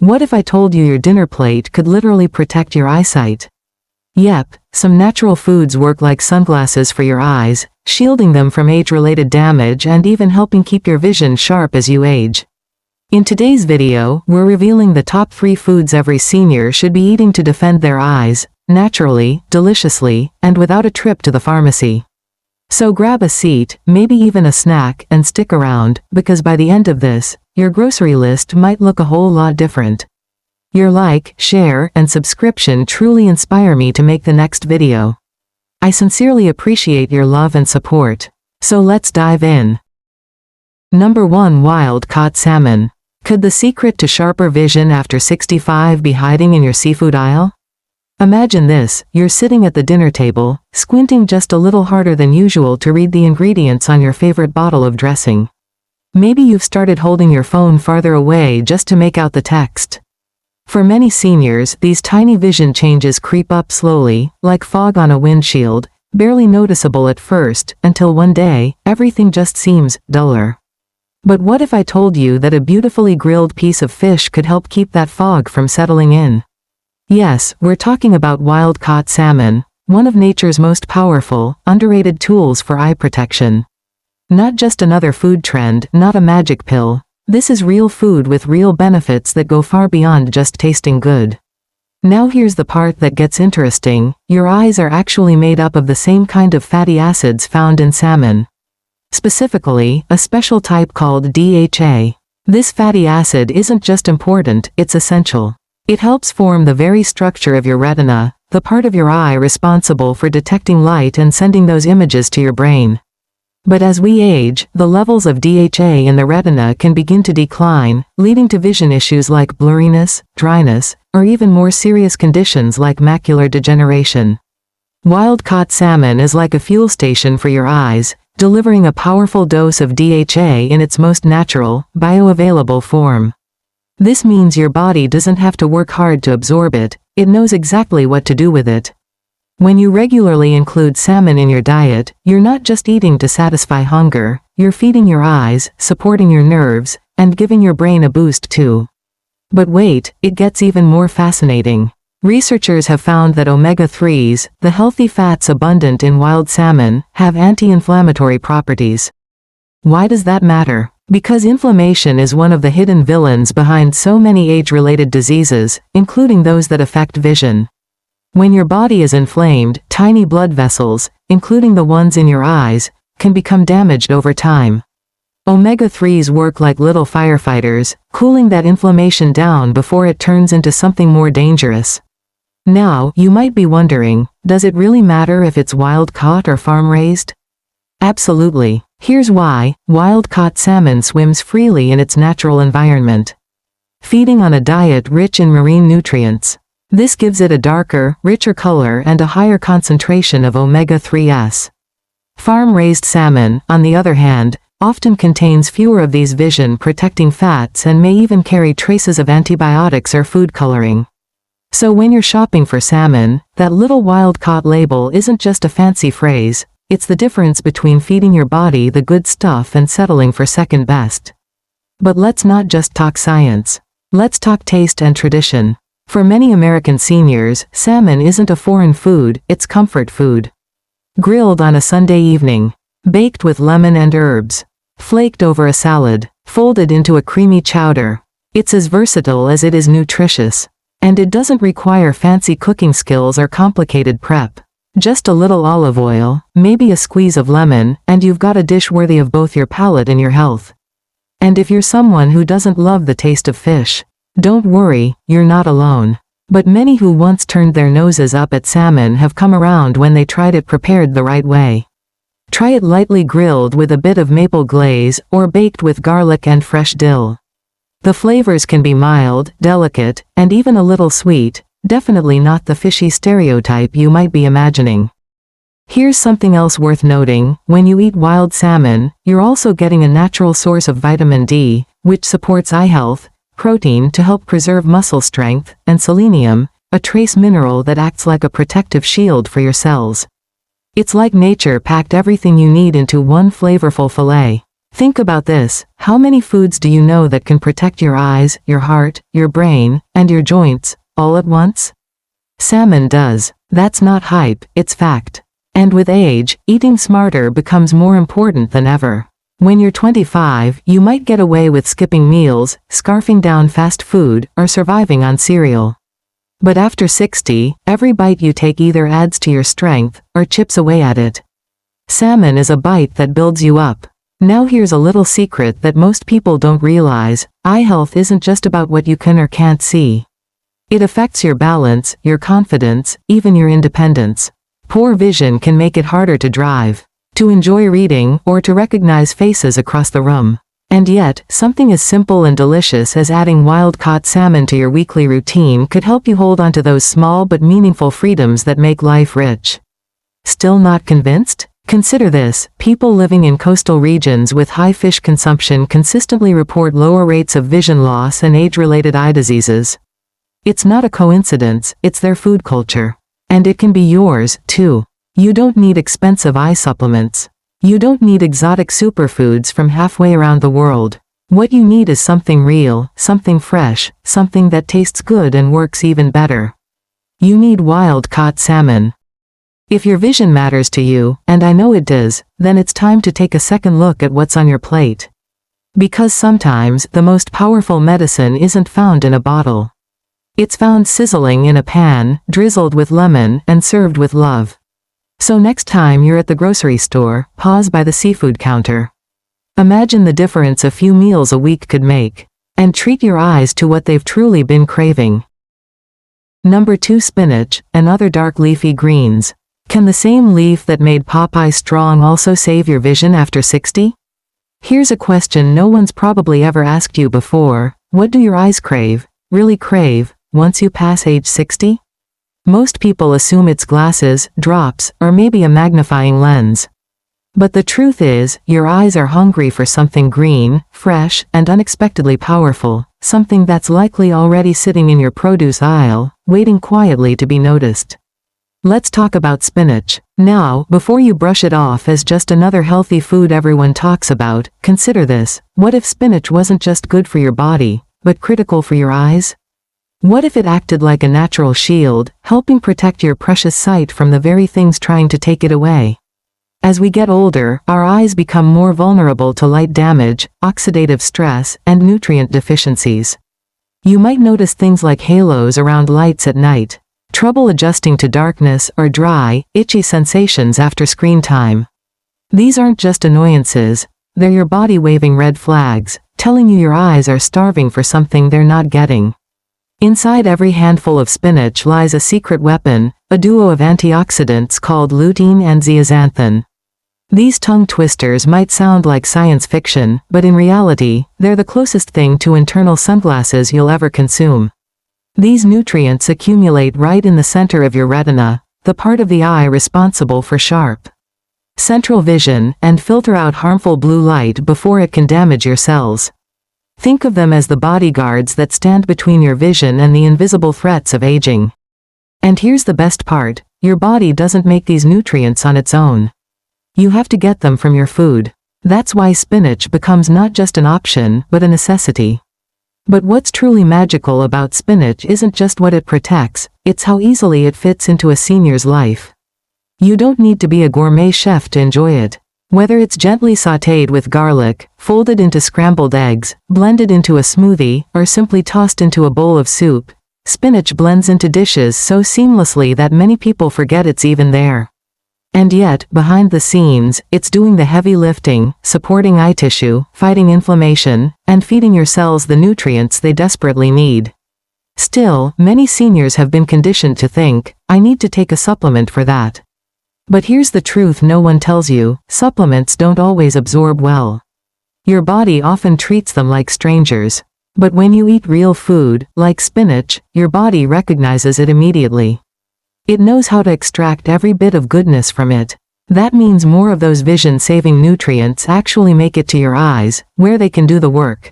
What if I told you your dinner plate could literally protect your eyesight? Yep, some natural foods work like sunglasses for your eyes, shielding them from age-related damage and even helping keep your vision sharp as you age. In today's video, we're revealing the top 3 foods every senior should be eating to defend their eyes, naturally, deliciously, and without a trip to the pharmacy. So grab a seat, maybe even a snack, and stick around, because by the end of this, your grocery list might look a whole lot different. Your like, share, and subscription truly inspire me to make the next video. I sincerely appreciate your love and support. So let's dive in. Number 1. Wild-caught salmon. Could the secret to sharper vision after 65 be hiding in your seafood aisle? Imagine this, you're sitting at the dinner table, squinting just a little harder than usual to read the ingredients on your favorite bottle of dressing. Maybe you've started holding your phone farther away just to make out the text. For many seniors, these tiny vision changes creep up slowly, like fog on a windshield, barely noticeable at first, until one day, everything just seems duller. But what if I told you that a beautifully grilled piece of fish could help keep that fog from settling in? Yes, we're talking about wild-caught salmon, one of nature's most powerful, underrated tools for eye protection. Not just another food trend, not a magic pill. This is real food with real benefits that go far beyond just tasting good. Now here's the part that gets interesting, your eyes are actually made up of the same kind of fatty acids found in salmon. Specifically, a special type called DHA. This fatty acid isn't just important, it's essential. It helps form the very structure of your retina, the part of your eye responsible for detecting light and sending those images to your brain. But as we age, the levels of DHA in the retina can begin to decline, leading to vision issues like blurriness, dryness, or even more serious conditions like macular degeneration. Wild-caught salmon is like a fuel station for your eyes, delivering a powerful dose of DHA in its most natural, bioavailable form. This means your body doesn't have to work hard to absorb it, it knows exactly what to do with it. When you regularly include salmon in your diet, you're not just eating to satisfy hunger, you're feeding your eyes, supporting your nerves, and giving your brain a boost too. But wait, it gets even more fascinating. Researchers have found that omega-3s, the healthy fats abundant in wild salmon, have anti-inflammatory properties. Why does that matter? Because inflammation is one of the hidden villains behind so many age-related diseases, including those that affect vision. When your body is inflamed, tiny blood vessels, including the ones in your eyes, can become damaged over time. Omega-3s work like little firefighters, cooling that inflammation down before it turns into something more dangerous. Now, you might be wondering, does it really matter if it's wild-caught or farm-raised? Absolutely. Here's why: wild-caught salmon swims freely in its natural environment, feeding on a diet rich in marine nutrients. This gives it a darker, richer color and a higher concentration of omega-3s. Farm-raised salmon, on the other hand, often contains fewer of these vision-protecting fats and may even carry traces of antibiotics or food coloring. So when you're shopping for salmon, that little wild-caught label isn't just a fancy phrase, it's the difference between feeding your body the good stuff and settling for second best. But let's not just talk science. Let's talk taste and tradition. For many American seniors, salmon isn't a foreign food, it's comfort food. Grilled on a Sunday evening, baked with lemon and herbs, flaked over a salad, folded into a creamy chowder. It's as versatile as it is nutritious. And it doesn't require fancy cooking skills or complicated prep. Just a little olive oil, maybe a squeeze of lemon, and you've got a dish worthy of both your palate and your health. And if you're someone who doesn't love the taste of fish, don't worry, you're not alone. But many who once turned their noses up at salmon have come around when they tried it prepared the right way. Try it lightly grilled with a bit of maple glaze, or baked with garlic and fresh dill. The flavors can be mild, delicate, and even a little sweet, definitely not the fishy stereotype you might be imagining. Here's something else worth noting: when you eat wild salmon, you're also getting a natural source of vitamin D, which supports eye health, protein to help preserve muscle strength, and selenium, a trace mineral that acts like a protective shield for your cells. It's like nature packed everything you need into one flavorful fillet. Think about this, how many foods do you know that can protect your eyes, your heart, your brain, and your joints, all at once? Salmon does. That's not hype, it's fact. And with age, eating smarter becomes more important than ever. When you're 25, you might get away with skipping meals, scarfing down fast food, or surviving on cereal. But after 60, every bite you take either adds to your strength, or chips away at it. Salmon is a bite that builds you up. Now here's a little secret that most people don't realize: eye health isn't just about what you can or can't see. It affects your balance, your confidence, even your independence. Poor vision can make it harder to drive, to enjoy reading, or to recognize faces across the room. And yet, something as simple and delicious as adding wild-caught salmon to your weekly routine could help you hold on to those small but meaningful freedoms that make life rich. Still not convinced? Consider this: people living in coastal regions with high fish consumption consistently report lower rates of vision loss and age-related eye diseases. It's not a coincidence, it's their food culture. And it can be yours, too. You don't need expensive eye supplements. You don't need exotic superfoods from halfway around the world. What you need is something real, something fresh, something that tastes good and works even better. You need wild-caught salmon. If your vision matters to you, and I know it does, then it's time to take a second look at what's on your plate. Because sometimes, the most powerful medicine isn't found in a bottle. It's found sizzling in a pan, drizzled with lemon, and served with love. So next time you're at the grocery store, pause by the seafood counter. Imagine the difference a few meals a week could make. And treat your eyes to what they've truly been craving. Number 2. Spinach, and other dark leafy greens. Can the same leaf that made Popeye strong also save your vision after 60? Here's a question no one's probably ever asked you before: what do your eyes crave, really crave, once you pass age 60? Most people assume it's glasses, drops, or maybe a magnifying lens. But the truth is, your eyes are hungry for something green, fresh, and unexpectedly powerful, something that's likely already sitting in your produce aisle, waiting quietly to be noticed. Let's talk about spinach. Now, before you brush it off as just another healthy food everyone talks about, consider this: what if spinach wasn't just good for your body, but critical for your eyes? What if it acted like a natural shield, helping protect your precious sight from the very things trying to take it away? As we get older, our eyes become more vulnerable to light damage, oxidative stress, and nutrient deficiencies. You might notice things like halos around lights at night, trouble adjusting to darkness, or dry, itchy sensations after screen time. These aren't just annoyances, they're your body waving red flags, telling you your eyes are starving for something they're not getting. Inside every handful of spinach lies a secret weapon, a duo of antioxidants called lutein and zeaxanthin. These tongue twisters might sound like science fiction, but in reality, they're the closest thing to internal sunglasses you'll ever consume. These nutrients accumulate right in the center of your retina, the part of the eye responsible for sharp, central vision, and filter out harmful blue light before it can damage your cells. Think of them as the bodyguards that stand between your vision and the invisible threats of aging. And here's the best part: your body doesn't make these nutrients on its own. You have to get them from your food. That's why spinach becomes not just an option, but a necessity. But what's truly magical about spinach isn't just what it protects, it's how easily it fits into a senior's life. You don't need to be a gourmet chef to enjoy it. Whether it's gently sautéed with garlic, folded into scrambled eggs, blended into a smoothie, or simply tossed into a bowl of soup, spinach blends into dishes so seamlessly that many people forget it's even there. And yet, behind the scenes, it's doing the heavy lifting, supporting eye tissue, fighting inflammation, and feeding your cells the nutrients they desperately need. Still, many seniors have been conditioned to think, I need to take a supplement for that. But here's the truth no one tells you: supplements don't always absorb well. Your body often treats them like strangers. But when you eat real food, like spinach, your body recognizes it immediately. It knows how to extract every bit of goodness from it. That means more of those vision-saving nutrients actually make it to your eyes, where they can do the work.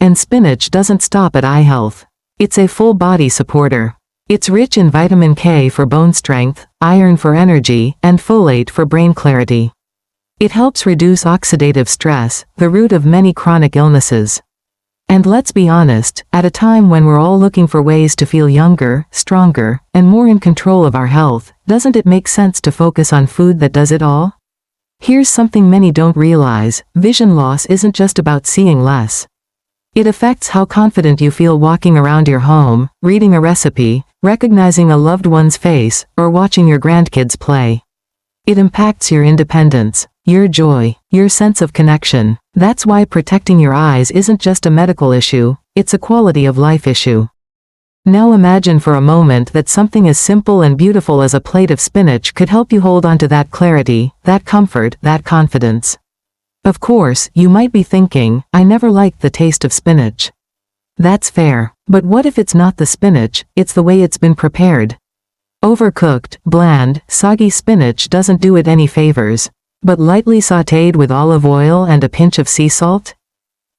And spinach doesn't stop at eye health. It's a full-body supporter. It's rich in vitamin K for bone strength, iron for energy, and folate for brain clarity. It helps reduce oxidative stress, the root of many chronic illnesses. And let's be honest, at a time when we're all looking for ways to feel younger, stronger, and more in control of our health, doesn't it make sense to focus on food that does it all? Here's something many don't realize: vision loss isn't just about seeing less. It affects how confident you feel walking around your home, reading a recipe, recognizing a loved one's face, or watching your grandkids play. It impacts your independence, your joy, your sense of connection. That's why protecting your eyes isn't just a medical issue, it's a quality of life issue. Now imagine for a moment that something as simple and beautiful as a plate of spinach could help you hold on to that clarity, that comfort, that confidence. Of course, you might be thinking, I never liked the taste of spinach. That's fair. But what if it's not the spinach, it's the way it's been prepared? Overcooked, bland, soggy spinach doesn't do it any favors. But lightly sautéed with olive oil and a pinch of sea salt?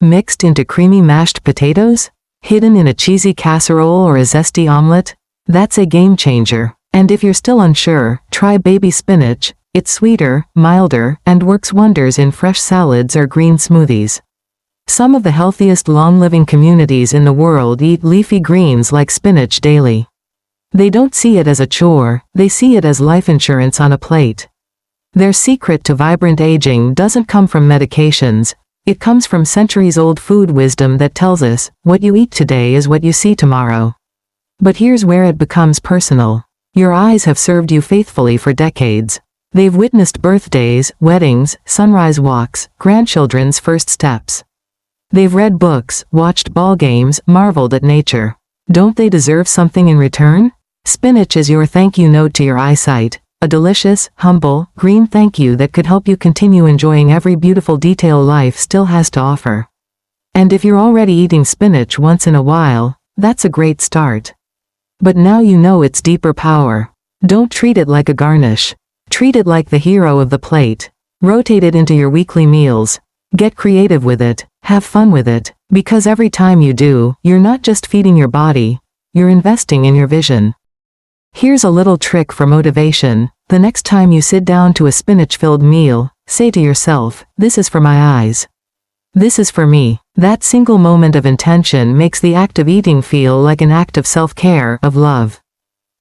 Mixed into creamy mashed potatoes? Hidden in a cheesy casserole or a zesty omelet? That's a game changer. And if you're still unsure, try baby spinach. It's sweeter, milder, and works wonders in fresh salads or green smoothies. Some of the healthiest long-living communities in the world eat leafy greens like spinach daily. They don't see it as a chore, they see it as life insurance on a plate. Their secret to vibrant aging doesn't come from medications, it comes from centuries-old food wisdom that tells us, what you eat today is what you see tomorrow. But here's where it becomes personal. Your eyes have served you faithfully for decades. They've witnessed birthdays, weddings, sunrise walks, grandchildren's first steps. They've read books, watched ball games, marveled at nature. Don't they deserve something in return? Spinach is your thank you note to your eyesight, a delicious, humble, green thank you that could help you continue enjoying every beautiful detail life still has to offer. And if you're already eating spinach once in a while, that's a great start. But now you know its deeper power. Don't treat it like a garnish. Treat it like the hero of the plate. Rotate it into your weekly meals. Get creative with it, have fun with it, because every time you do, you're not just feeding your body, you're investing in your vision. Here's a little trick for motivation. The next time you sit down to a spinach-filled meal, say to yourself, this is for my eyes. This is for me. That single moment of intention makes the act of eating feel like an act of self-care, of love.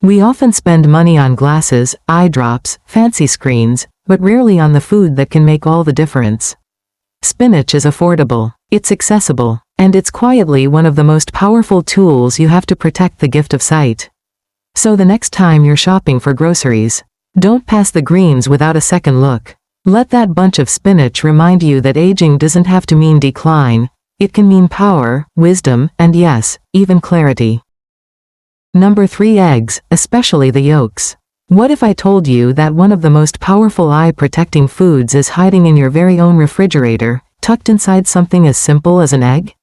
We often spend money on glasses, eye drops, fancy screens, but rarely on the food that can make all the difference. Spinach is affordable, it's accessible, and it's quietly one of the most powerful tools you have to protect the gift of sight. So the next time you're shopping for groceries, don't pass the greens without a second look. Let that bunch of spinach remind you that aging doesn't have to mean decline, it can mean power, wisdom, and yes, even clarity. Number 3. Eggs, especially the yolks. What if I told you that one of the most powerful eye-protecting foods is hiding in your very own refrigerator, tucked inside something as simple as an egg?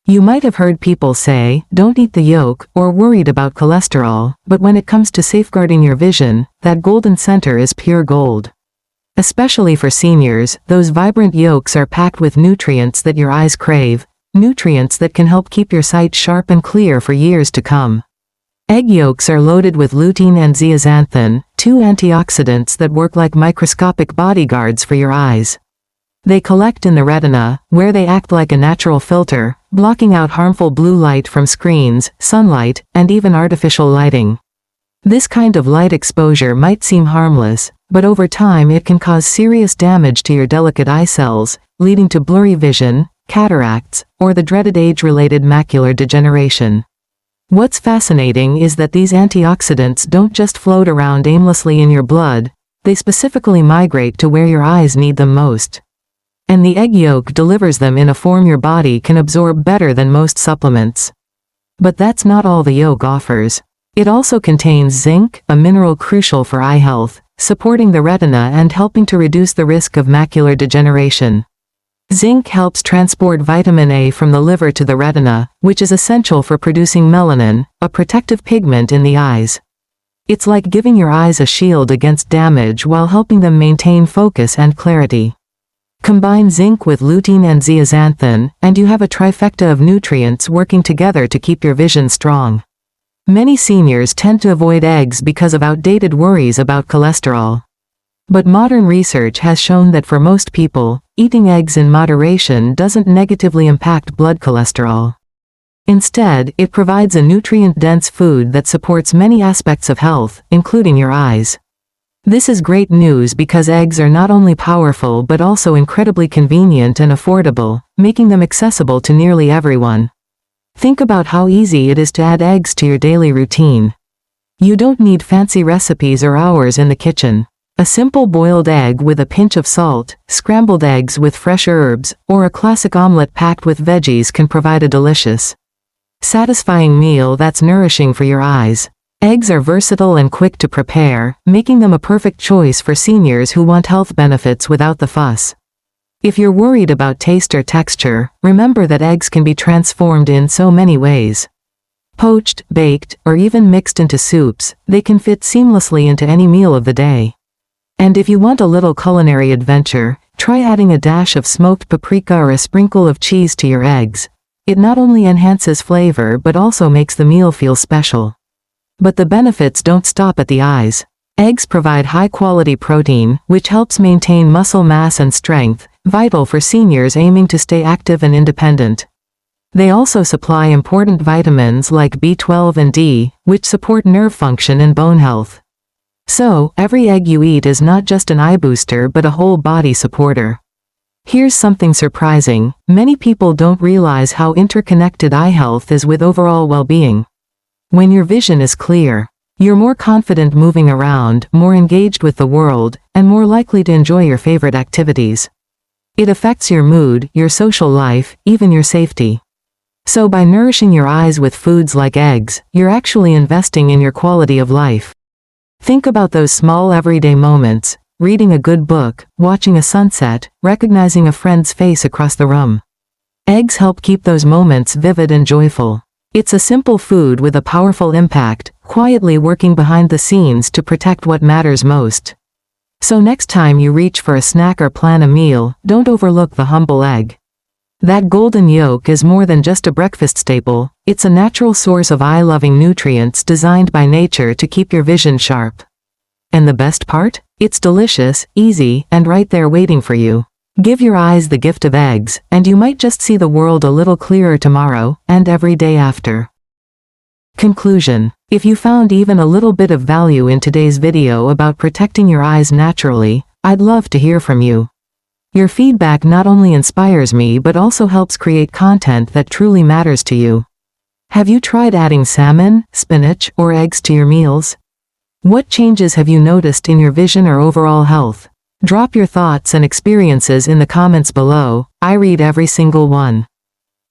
You might have heard people say, don't eat the yolk, or worried about cholesterol, but when it comes to safeguarding your vision, that golden center is pure gold. Especially for seniors, those vibrant yolks are packed with nutrients that your eyes crave, nutrients that can help keep your sight sharp and clear for years to come. Egg yolks are loaded with lutein and zeaxanthin, two antioxidants that work like microscopic bodyguards for your eyes. They collect in the retina, where they act like a natural filter, blocking out harmful blue light from screens, sunlight, and even artificial lighting. This kind of light exposure might seem harmless, but over time it can cause serious damage to your delicate eye cells, leading to blurry vision, cataracts, or the dreaded age-related macular degeneration. What's fascinating is that these antioxidants don't just float around aimlessly in your blood, they specifically migrate to where your eyes need them most. And the egg yolk delivers them in a form your body can absorb better than most supplements. But that's not all the yolk offers. It also contains zinc, a mineral crucial for eye health, supporting the retina and helping to reduce the risk of macular degeneration. Zinc helps transport vitamin A from the liver to the retina, which is essential for producing melanin, a protective pigment in the eyes. It's like giving your eyes a shield against damage while helping them maintain focus and clarity. Combine zinc with lutein and zeaxanthin, and you have a trifecta of nutrients working together to keep your vision strong. Many seniors tend to avoid eggs because of outdated worries about cholesterol. But modern research has shown that for most people, eating eggs in moderation doesn't negatively impact blood cholesterol. Instead, it provides a nutrient-dense food that supports many aspects of health, including your eyes. This is great news because eggs are not only powerful but also incredibly convenient and affordable, making them accessible to nearly everyone. Think about how easy it is to add eggs to your daily routine. You don't need fancy recipes or hours in the kitchen. A simple boiled egg with a pinch of salt, scrambled eggs with fresh herbs, or a classic omelette packed with veggies can provide a delicious, satisfying meal that's nourishing for your eyes. Eggs are versatile and quick to prepare, making them a perfect choice for seniors who want health benefits without the fuss. If you're worried about taste or texture, remember that eggs can be transformed in so many ways. Poached, baked, or even mixed into soups, they can fit seamlessly into any meal of the day. And if you want a little culinary adventure, try adding a dash of smoked paprika or a sprinkle of cheese to your eggs. It not only enhances flavor but also makes the meal feel special. But the benefits don't stop at the eyes. Eggs provide high-quality protein, which helps maintain muscle mass and strength, vital for seniors aiming to stay active and independent. They also supply important vitamins like B12 and D, which support nerve function and bone health. So, every egg you eat is not just an eye booster but a whole body supporter. Here's something surprising: many people don't realize how interconnected eye health is with overall well-being. When your vision is clear, you're more confident moving around, more engaged with the world, and more likely to enjoy your favorite activities. It affects your mood, your social life, even your safety. So by nourishing your eyes with foods like eggs, you're actually investing in your quality of life. Think about those small everyday moments: reading a good book, watching a sunset, recognizing a friend's face across the room. Eggs help keep those moments vivid and joyful. It's a simple food with a powerful impact, quietly working behind the scenes to protect what matters most. So next time you reach for a snack or plan a meal, don't overlook the humble egg. That golden yolk is more than just a breakfast staple, it's a natural source of eye-loving nutrients designed by nature to keep your vision sharp. And the best part? It's delicious, easy, and right there waiting for you. Give your eyes the gift of eggs, and you might just see the world a little clearer tomorrow, and every day after. Conclusion: if you found even a little bit of value in today's video about protecting your eyes naturally, I'd love to hear from you. Your feedback not only inspires me but also helps create content that truly matters to you. Have you tried adding salmon, spinach, or eggs to your meals? What changes have you noticed in your vision or overall health? Drop your thoughts and experiences in the comments below. I read every single one.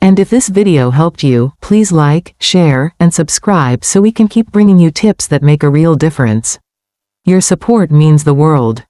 And if this video helped you, please like, share, and subscribe so we can keep bringing you tips that make a real difference. Your support means the world.